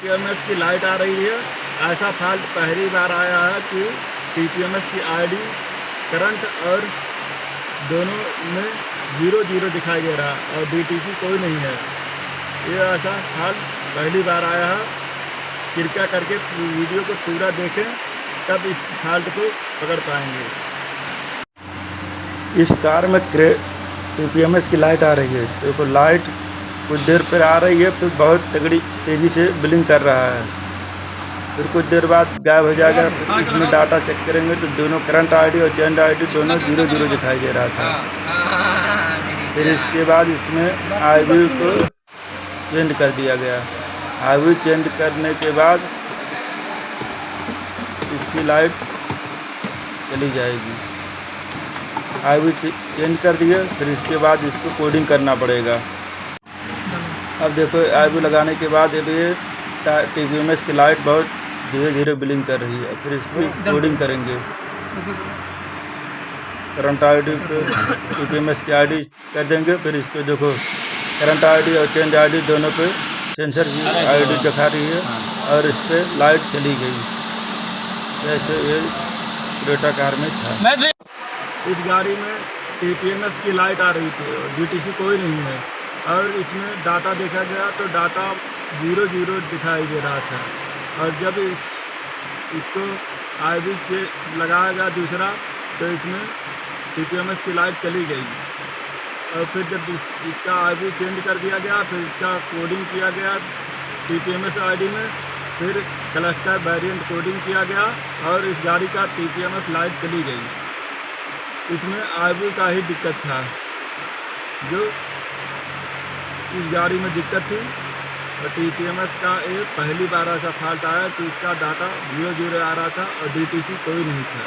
TPMS की light आ रही है। ऐसा फॉल्ट पहली बार आया है कि टीपीएमएस की आईडी करंट और दोनों में 0 दिखाई दे रहा है और डीटीसी कोई नहीं है। ये ऐसा फॉल्ट पहली बार आया है। कृपया करके वीडियो को पूरा देखें, तब इस फॉल्ट को पकड़ पाएंगे। इस कार में टीपीएमएस की लाइट आ रही है। देखो लाइट कुछ देर पर आ रही है, फिर बहुत तगड़ी तेज़ी से ब्लिंक कर रहा है, फिर कुछ देर बाद गायब हो जाएगा। फिर इसमें डाटा चेक करेंगे तो दोनों करंट आईडी और चेंज आईडी दोनों 0 दिखाई दे रहा था। फिर इसके बाद इसमें आईवी को चेंज कर दिया गया। आईवी चेंज करने के बाद इसकी लाइट चली जाएगी। आईवी चेंज कर दिए, फिर इसके बाद इसको कोडिंग करना पड़ेगा। अब देखो आईवी लगाने के बाद ये टीपीएमएस की लाइट बहुत धीरे ब्लिंक कर रही है। फिर इसकी कोडिंग करेंगे। करंट आईडी पे टीपीएमएस की आईडी कर देंगे। फिर इसको देखो करंट आईडी और चेंज आईडी दोनों पे सेंसर की आईडी दिखा रही है और इस पर लाइट चली गई, जैसे ये टोयोटा कार में था। इस गाड़ी में टीपीएमएस की लाइट आ रही थी और डीटीसी कोई नहीं है और इसमें डाटा देखा गया तो डाटा 0 दिखाई दे रहा था। और जब इसको आईवी लगाया गया दूसरा तो इसमें टीपीएमएस की लाइट चली गई। और फिर जब इसका आईवी चेंज कर दिया गया, फिर इसका कोडिंग किया गया टीपीएमएस आईडी में, फिर क्लस्टर वेरिएंट कोडिंग किया गया और इस गाड़ी का टीपीएमएस लाइट चली गई। इसमें आईवी का ही दिक्कत था, जो इस गाड़ी में दिक्कत थी। और टीपीएमएस का एक पहली बार ऐसा फॉल्ट आया कि इसका डाटा 0 आ रहा था और डीटीसी कोई नहीं था।